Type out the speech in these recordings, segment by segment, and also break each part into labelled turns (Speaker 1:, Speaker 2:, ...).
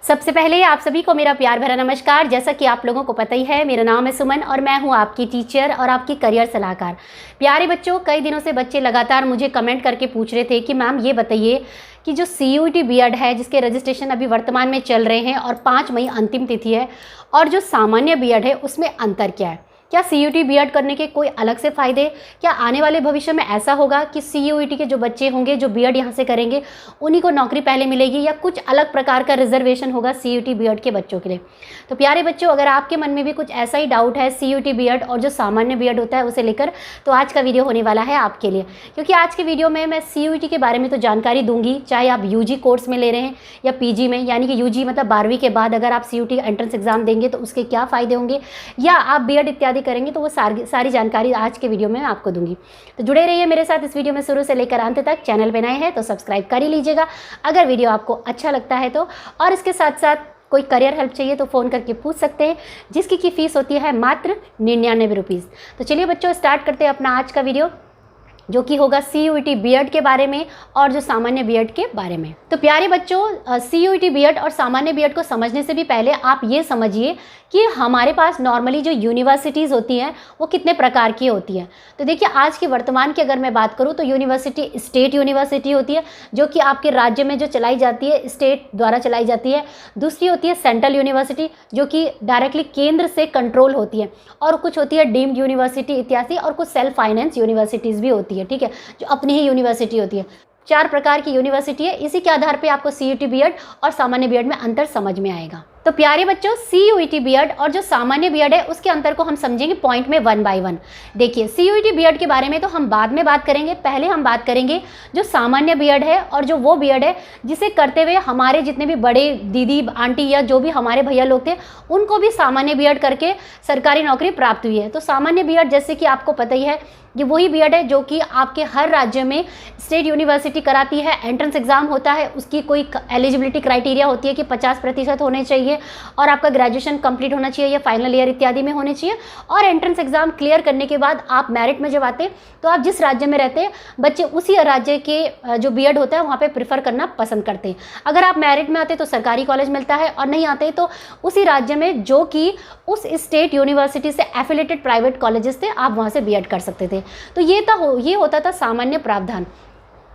Speaker 1: सबसे पहले आप सभी को मेरा प्यार भरा नमस्कार। जैसा कि आप लोगों को पता ही है, मेरा नाम है सुमन और मैं हूं आपकी टीचर और आपकी करियर सलाहकार। प्यारे बच्चों, कई दिनों से बच्चे लगातार मुझे कमेंट करके पूछ रहे थे कि मैम ये बताइए कि जो CUET बीएड है जिसके रजिस्ट्रेशन अभी वर्तमान में चल रहे हैं और 5 मई अंतिम तिथि है, और जो सामान्य बीएड है उसमें अंतर क्या है। क्या CUET बीएड करने के कोई अलग से फ़ायदे, क्या आने वाले भविष्य में ऐसा होगा कि CUET के जो बच्चे होंगे जो बीएड यहाँ से करेंगे उन्हीं को नौकरी पहले मिलेगी, या कुछ अलग प्रकार का रिजर्वेशन होगा CUET बीएड के बच्चों के लिए। तो प्यारे बच्चों, अगर आपके मन में भी कुछ ऐसा ही डाउट है CUET बीएड और जो सामान्य बीएड होता है उसे लेकर, तो आज का वीडियो होने वाला है आपके लिए। क्योंकि आज के वीडियो में मैं CUET के बारे में तो जानकारी दूंगी, चाहे आप UG कोर्स में ले रहे हैं या PG में, यानी कि UG मतलब 12वीं के बाद अगर आप CUET एंट्रेंस एग्जाम देंगे तो उसके क्या फ़ायदे होंगे, या आप बीएड इत्यादि करेंगे तो वो सारी जानकारी आज के वीडियो में मैं आपको दूंगी। तो जुड़े रहिए मेरे साथ इस वीडियो में शुरू से लेकर अंत तक। चैनल पे नए हैं तो सब्सक्राइब कर ही लीजिएगा अगर वीडियो आपको अच्छा लगता है तो। और इसके साथ साथ कोई करियर हेल्प चाहिए तो फ़ोन करके पूछ सकते हैं, जिसकी की फ़ीस होती है मात्र 99 रुपीज़। तो चलिए बच्चों, स्टार्ट करते हैं अपना आज का वीडियो, जो कि होगा CUET बीएड के बारे में और जो सामान्य बीएड के बारे में। तो प्यारे बच्चों, CUET बीएड और सामान्य बीएड को समझने से भी पहले आप ये समझिए कि हमारे पास नॉर्मली जो यूनिवर्सिटीज़ होती हैं वो कितने प्रकार की होती हैं। तो देखिए, आज की वर्तमान की अगर मैं बात करूँ तो यूनिवर्सिटी स्टेट यूनिवर्सिटी होती है, जो कि आपके राज्य में जो चलाई जाती है, स्टेट द्वारा चलाई जाती है। दूसरी होती है सेंट्रल यूनिवर्सिटी, जो कि डायरेक्टली केंद्र से कंट्रोल होती है। और कुछ होती है डीम्ड यूनिवर्सिटी इत्यादि, और कुछ सेल्फ फाइनेंस यूनिवर्सिटीज़ भी होती है, ठीक है, जो अपनी ही यूनिवर्सिटी होती है। 4 प्रकार की यूनिवर्सिटी है। इसी के आधार पे आपको CUET बीएड और सामान्य बीएड में अंतर समझ में आएगा। तो प्यारे बच्चों, CUET बीएड और जो सामान्य बीएड है उसके अंतर को हम समझेंगे पॉइंट में 1 बाय 1। देखिए, CUET बीएड के बारे में तो हम बाद में बात करेंगे, पहले हम बात करेंगे जो सामान्य बीएड है, और जो वो बीएड है जिसे करते हुए हमारे जितने भी बड़े दीदी आंटी या जो भी हमारे भैया लोग थे उनको भी सामान्य बीएड करके सरकारी नौकरी प्राप्त हुई है। तो सामान्य बीएड, जैसे कि आपको पता ही है, ये वही बीएड है जो कि आपके हर राज्य में स्टेट यूनिवर्सिटी कराती है। एंट्रेंस एग्जाम होता है, उसकी कोई एलिजिबिलिटी क्राइटेरिया होती है कि 50% होने चाहिए, और आपका ग्रेजुएशन कंप्लीट होना चाहिए या फाइनल ईयर इत्यादि में होने चाहिए। और एंट्रेंस एग्जाम क्लियर करने के बाद आप मेरिट में जब आते तो आप जिस राज्य में रहते हैं बच्चे उसी राज्य के जो बीएड होता है वहाँ पे प्रेफर करना पसंद करते हैं। अगर आप मेरिट में आते तो सरकारी कॉलेज मिलता है, और नहीं आते तो उसी राज्य में जो कि उस स्टेट यूनिवर्सिटी से एफिलेटेड प्राइवेट कॉलेजेस थे, आप वहाँ से बीएड कर सकते थे। तो ये होता था सामान्य प्रावधान।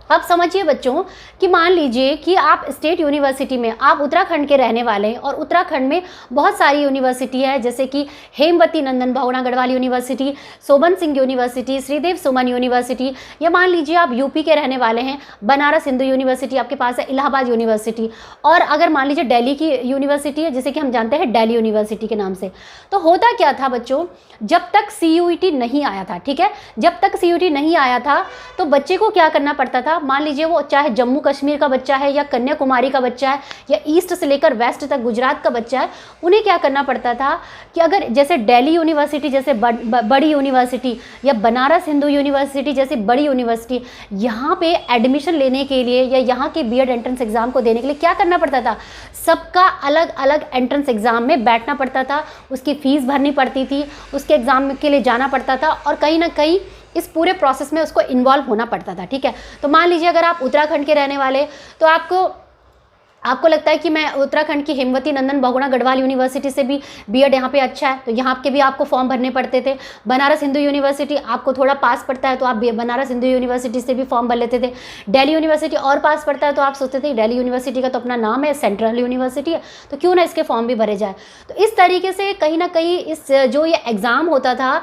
Speaker 1: अब समझिए बच्चों कि मान लीजिए कि आप स्टेट यूनिवर्सिटी में, आप उत्तराखंड के रहने वाले हैं, और उत्तराखंड में बहुत सारी यूनिवर्सिटी है, जैसे कि हेमवती नंदन बहुगुणा गढ़वाल यूनिवर्सिटी, शोभन सिंह यूनिवर्सिटी, श्रीदेव सुमन यूनिवर्सिटी, या मान लीजिए आप यूपी के रहने वाले हैं, बनारस हिंदू यूनिवर्सिटी आपके पास है, इलाहाबाद यूनिवर्सिटी, और अगर मान लीजिए दिल्ली की यूनिवर्सिटी है जिसे कि हम जानते हैं दिल्ली यूनिवर्सिटी के नाम से। तो होता क्या था बच्चों, जब तक CUET नहीं आया था, ठीक है, जब तक CUET नहीं आया था तो बच्चे को क्या करना पड़ता था। मान लीजिए वो चाहे जम्मू कश्मीर का बच्चा है, या कन्याकुमारी का बच्चा है, या ईस्ट से लेकर वेस्ट तक गुजरात का बच्चा है, उन्हें क्या करना पड़ता था कि अगर जैसे दिल्ली यूनिवर्सिटी जैसे बड़ी यूनिवर्सिटी, या बनारस हिंदू यूनिवर्सिटी जैसी बड़ी यूनिवर्सिटी, यहाँ पे एडमिशन लेने के लिए या यहाँ के बीएड एंट्रेंस एग्जाम को देने के लिए क्या करना पड़ता था, सबका अलग अलग एंट्रेंस एग्जाम में बैठना पड़ता था, उसकी फीस भरनी पड़ती थी, उसके एग्जाम के लिए जाना पड़ता था, और कहीं ना कहीं इस पूरे प्रोसेस में उसको इन्वॉल्व होना पड़ता था, ठीक है। तो मान लीजिए अगर आप उत्तराखंड के रहने वाले, तो आपको लगता है कि मैं उत्तराखंड की हेमवती नंदन बहुगुणा गढ़वाल यूनिवर्सिटी से भी बीएड यहाँ पे अच्छा है, तो यहाँ के भी आपको फॉर्म भरने पड़ते थे। बनारस हिंदू यूनिवर्सिटी आपको थोड़ा पास पड़ता है तो आप बनारस हिंदू यूनिवर्सिटी से भी फॉर्म भर लेते थे। दिल्ली यूनिवर्सिटी और पास पड़ता है तो आप सोचते थे दिल्ली यूनिवर्सिटी का तो अपना नाम है, सेंट्रल यूनिवर्सिटी है, तो क्यों ना इसके फॉर्म भी भरे जाए। तो इस तरीके से कहीं ना कहीं इस जो ये एग्ज़ाम होता था,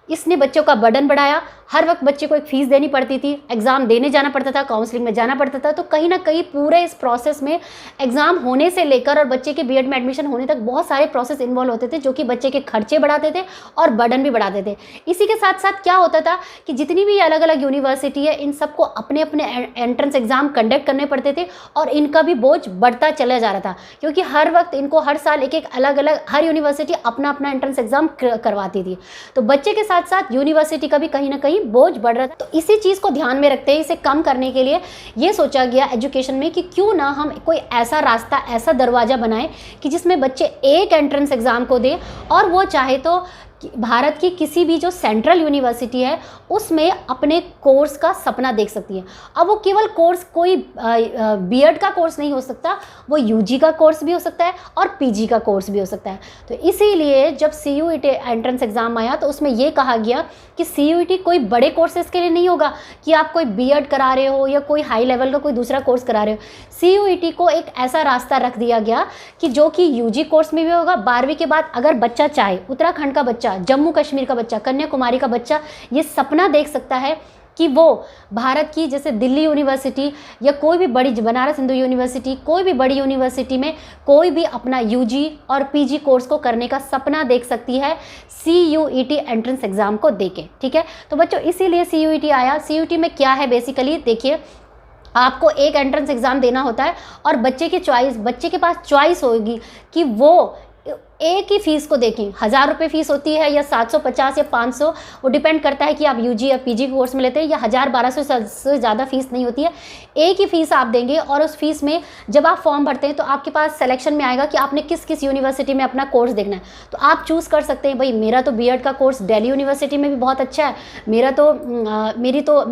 Speaker 1: इसने बच्चों का बर्डन बढ़ाया। हर वक्त बच्चे को एक फ़ीस देनी पड़ती थी, एग्ज़ाम देने जाना पड़ता था, काउंसलिंग में जाना पड़ता था। तो कहीं ना कहीं पूरे इस प्रोसेस में एग्ज़ाम होने से लेकर और बच्चे के बीएड में एडमिशन होने तक बहुत सारे प्रोसेस इन्वॉल्व होते थे, जो कि बच्चे के खर्चे बढ़ाते थे और बर्डन भी बढ़ाते थे। इसी के साथ साथ क्या होता था कि जितनी भी अलग अलग यूनिवर्सिटी है, इन सबको अपने अपने एंट्रेंस एग्ज़ाम कंडक्ट करने पड़ते थे, और इनका भी बोझ बढ़ता चला जा रहा था, क्योंकि हर वक्त इनको हर साल एक अलग अलग हर यूनिवर्सिटी अपना अपना एंट्रेंस एग्ज़ाम करवाती थी। तो बच्चे के साथ साथ यूनिवर्सिटी का भी कहीं ना कहीं बोझ बढ़ रहा था। तो इसी चीज़ को ध्यान में रखते हुए इसे कम करने के लिए ये सोचा गया एजुकेशन में कि क्यों ना हम कोई ऐसा रास्ता, ऐसा दरवाज़ा बनाएं कि जिसमें बच्चे एक एंट्रेंस एग्ज़ाम को दें, और वो चाहे तो कि भारत की किसी भी जो सेंट्रल यूनिवर्सिटी है उसमें अपने कोर्स का सपना देख सकती है। अब वो केवल कोर्स कोई बीएड का कोर्स नहीं हो सकता, वो यूजी का कोर्स भी हो सकता है और पीजी का कोर्स भी हो सकता है। तो इसीलिए जब सीयूईटी एंट्रेंस एग्ज़ाम आया तो उसमें ये कहा गया कि सीयूईटी कोई बड़े कोर्सेज के लिए नहीं होगा कि आप कोई बीएड करा रहे हो या कोई हाई लेवल का कोई दूसरा कोर्स करा रहे हो। सीयूईटी को एक ऐसा रास्ता रख दिया गया कि जो कि यूजी कोर्स में भी होगा। 12वीं के बाद अगर बच्चा चाहे, उत्तराखंड का बच्चा, जम्मू कश्मीर का बच्चा, कन्याकुमारी का बच्चा ये सपना देख सकता है कि वो भारत की जैसे दिल्ली यूनिवर्सिटी या कोई भी बड़ी, बनारस हिंदू यूनिवर्सिटी, कोई भी बड़ी यूनिवर्सिटी में कोई भी अपना यूजी और पीजी कोर्स को करने का सपना देख सकती है सीयूईटी एंट्रेंस एग्ज़ाम को देके। ठीक है, तो बच्चों इसीलिए सीयूईटी आया। सीयूईटी में क्या है बेसिकली, देखिए आपको एक एंट्रेंस एग्ज़ाम देना होता है और बच्चे के पास चॉइस होगी कि वो एक ही फीस को देखें। 1000 रुपये फीस होती है या 750 या 500, वो डिपेंड करता है कि आप यूजी या पीजी कोर्स में लेते हैं, या 1000-1200 से ज़्यादा फीस नहीं होती है। एक ही फीस आप देंगे और उस फीस में जब आप फॉर्म भरते हैं तो आपके पास सिलेक्शन में आएगा कि आपने किस किस यूनिवर्सिटी में अपना कोर्स देखना है। तो आप चूज़ कर सकते हैं, भाई मेरा तो बीएड का कोर्स दिल्ली यूनिवर्सिटी में भी बहुत अच्छा है, मैं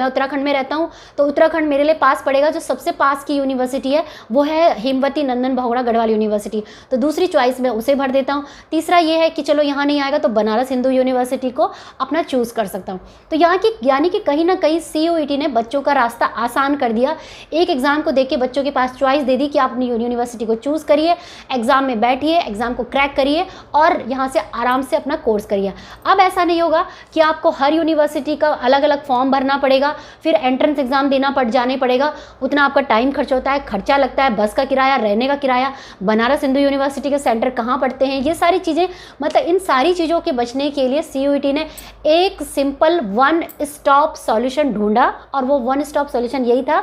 Speaker 1: उत्तराखंड में रहता हूँ तो उत्तराखंड मेरे लिए पास पड़ेगा। जो सबसे पास की यूनिवर्सिटी है वो है हेमवती नंदन बहुगुणा गढ़वाल यूनिवर्सिटी, तो दूसरी चॉइस मैं उसे भर देता हूँ। तीसरा ये है कि चलो यहाँ नहीं आएगा तो बनारस हिंदू यूनिवर्सिटी को अपना चूज़ कर सकता हूँ। तो यहाँ की यानी कि कहीं ना कहीं सीयूईटी ने बच्चों का रास्ता आसान कर दिया। एक एग्ज़ाम को देख के बच्चों के पास चॉइस दे दी कि आप अपनी यूनिवर्सिटी को चूज़ करिए, एग्ज़ाम में बैठिए, एग्ज़ाम को क्रैक करिए और यहाँ से आराम से अपना कोर्स करिए। अब ऐसा नहीं होगा कि आपको हर यूनिवर्सिटी का अलग अलग फॉर्म भरना पड़ेगा, फिर एंट्रेंस एग्ज़ाम जाने पड़ेगा, उतना आपका टाइम खर्च होता है, खर्चा लगता है, बस का किराया, रहने का किराया, बनारस हिंदू यूनिवर्सिटी के सेंटर कहाँ पड़ते हैं, ये सारी चीज़ें, मतलब इन सारी चीज़ों के बचने के लिए सीयूईटी ने एक सिंपल वन स्टॉप सॉल्यूशन ढूंढा। और वो वन स्टॉप सॉल्यूशन यही था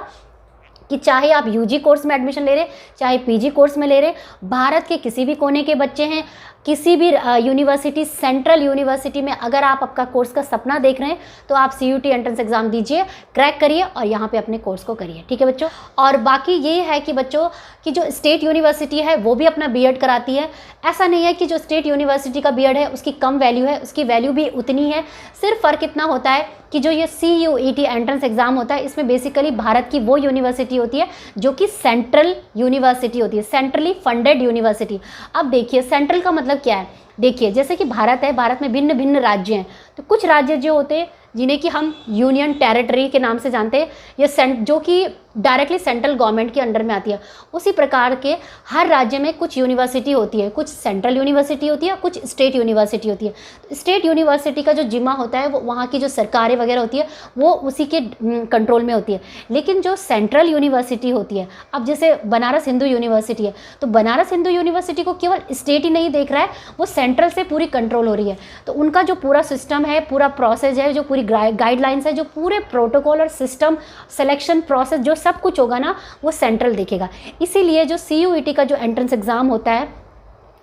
Speaker 1: कि चाहे आप यूजी कोर्स में एडमिशन ले रहे, चाहे पीजी कोर्स में ले रहे, भारत के किसी भी कोने के बच्चे हैं, किसी भी यूनिवर्सिटी, सेंट्रल यूनिवर्सिटी में अगर आप आपका कोर्स का सपना देख रहे हैं तो आप सीयूईटी एंट्रेंस एग्ज़ाम दीजिए, क्रैक करिए और यहाँ पे अपने कोर्स को करिए। ठीक है बच्चों, और बाकी ये है कि बच्चों कि जो स्टेट यूनिवर्सिटी है वो भी अपना बीएड कराती है। ऐसा नहीं है कि जो स्टेट यूनिवर्सिटी का बीएड है उसकी कम वैल्यू है, उसकी वैल्यू भी उतनी है। सिर्फ फ़र्क इतना होता है कि जो ये सीयूईटी एंट्रेंस एग्ज़ाम होता है इसमें बेसिकली भारत की वो यूनिवर्सिटी होती है जो कि सेंट्रल यूनिवर्सिटी होती है, सेंट्रली फंडेड यूनिवर्सिटी। अब देखिए सेंट्रल का मतलब क्या है, देखिए जैसे कि भारत है, भारत में भिन्न भिन्न राज्य हैं, तो कुछ राज्य जो होते हैं जिन्हें कि हम यूनियन टेरिटरी के नाम से जानते हैं, ये जो कि डायरेक्टली सेंट्रल गवर्नमेंट के अंडर में आती है, उसी प्रकार के हर राज्य में कुछ यूनिवर्सिटी होती है, कुछ सेंट्रल यूनिवर्सिटी होती है, कुछ स्टेट यूनिवर्सिटी होती है। तो स्टेट यूनिवर्सिटी का जो जिम्मा होता है वो वहाँ की जो सरकारें वगैरह होती है वो उसी के कंट्रोल में होती है। लेकिन जो सेंट्रल यूनिवर्सिटी होती है, अब जैसे बनारस हिंदू यूनिवर्सिटी है, तो बनारस हिंदू यूनिवर्सिटी को केवल स्टेट ही नहीं देख रहा है, वो सेंट्रल से पूरी कंट्रोल हो रही है। तो उनका जो पूरा सिस्टम है, पूरा प्रोसेस है, जो पूरी गाइडलाइंस है, जो पूरे प्रोटोकॉल और सिस्टम, सिलेक्शन प्रोसेस, जो सब कुछ होगा ना वो सेंट्रल देखेगा। इसीलिए जो सीयूईटी का जो एंट्रेंस एग्ज़ाम होता है,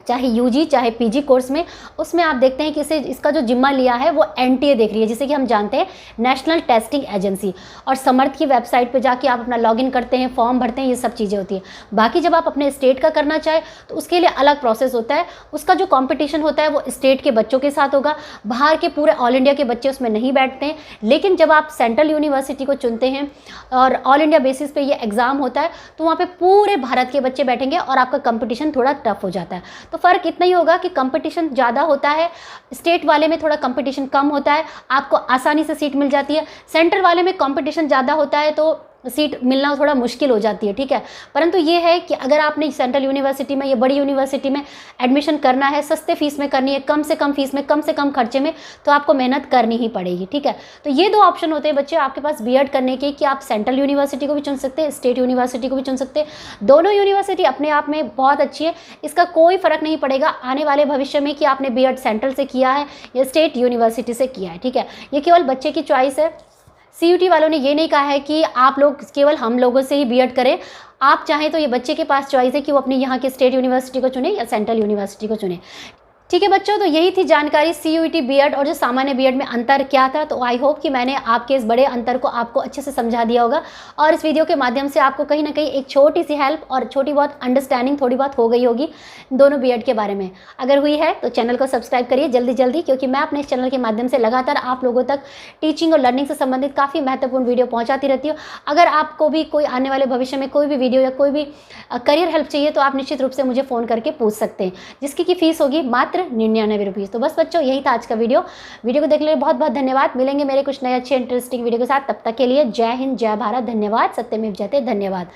Speaker 1: चाहे यूजी चाहे पीजी कोर्स में, उसमें आप देखते हैं कि इसका जो जिम्मा लिया है वो एनटीए देख रही है, जिसे कि हम जानते हैं नेशनल टेस्टिंग एजेंसी। और समर्थ की वेबसाइट पे जाके आप अपना लॉगिन करते हैं, फॉर्म भरते हैं, ये सब चीज़ें होती है। बाकी जब आप अपने स्टेट का करना चाहे तो उसके लिए अलग प्रोसेस होता है, उसका जो कॉम्पिटिशन होता है वो स्टेट के बच्चों के साथ होगा, बाहर के पूरे ऑल इंडिया के बच्चे उसमें नहीं बैठते हैं। लेकिन जब आप सेंट्रल यूनिवर्सिटी को चुनते हैं और ऑल इंडिया बेसिस पे ये एग्ज़ाम होता है तो वहाँ पे पूरे भारत के बच्चे बैठेंगे और आपका कंपटीशन थोड़ा टफ हो जाता है। तो फ़र्क इतना ही होगा कि कंपटीशन ज़्यादा होता है, स्टेट वाले में थोड़ा कंपटीशन कम होता है, आपको आसानी से सीट मिल जाती है। सेंट्रल वाले में कंपटीशन ज़्यादा होता है तो सीट मिलना थोड़ा मुश्किल हो जाती है। ठीक है, परंतु ये है कि अगर आपने सेंट्रल यूनिवर्सिटी में या बड़ी यूनिवर्सिटी में एडमिशन करना है, सस्ते फीस में करनी है, कम से कम फीस में, कम से कम खर्चे में, तो आपको मेहनत करनी ही पड़ेगी। ठीक है, तो ये दो ऑप्शन होते हैं बच्चे आपके पास बीएड करने के, कि आप सेंट्रल यूनिवर्सिटी को भी चुन सकते हैं, स्टेट यूनिवर्सिटी को भी चुन सकते हैं। दोनों यूनिवर्सिटी अपने आप में बहुत अच्छी है, इसका कोई फ़र्क नहीं पड़ेगा आने वाले भविष्य में कि आपने बीएड सेंट्रल से किया है या स्टेट यूनिवर्सिटी से किया है। ठीक है, ये केवल बच्चे की चॉइस है। सीयूईटी वालों ने ये नहीं कहा है कि आप लोग केवल हम लोगों से ही बीएड करें, आप चाहें तो ये बच्चे के पास चॉइस है कि वो अपनी यहाँ के स्टेट यूनिवर्सिटी को चुने या सेंट्रल यूनिवर्सिटी को चुने। ठीक है बच्चों, तो यही थी जानकारी CUET बीएड और जो सामान्य बीएड में अंतर क्या था। तो आई होप कि मैंने आपके इस बड़े अंतर को आपको अच्छे से समझा दिया होगा और इस वीडियो के माध्यम से आपको कहीं ना कहीं एक छोटी सी हेल्प और छोटी बहुत अंडरस्टैंडिंग थोड़ी बहुत हो गई होगी दोनों बीएड के बारे में। अगर हुई है तो चैनल को सब्सक्राइब करिए जल्दी जल्दी, क्योंकि मैं अपने इस चैनल के माध्यम से लगातार आप लोगों तक टीचिंग और लर्निंग से संबंधित काफ़ी महत्वपूर्ण वीडियो पहुँचाती रहती हूँ। अगर आपको भी कोई आने वाले भविष्य में कोई भी वीडियो या कोई भी करियर हेल्प चाहिए तो आप निश्चित रूप से मुझे फ़ोन करके पूछ सकते हैं, जिसकी की फीस होगी मात्र 99 रुपीज़। तो बस बच्चों, यही था आज का वीडियो को देखने के लिए बहुत बहुत धन्यवाद। मिलेंगे मेरे कुछ नए अच्छे इंटरेस्टिंग वीडियो के साथ, तब तक के लिए जय हिंद, जय भारत, धन्यवाद, सत्यमेव जयते, धन्यवाद।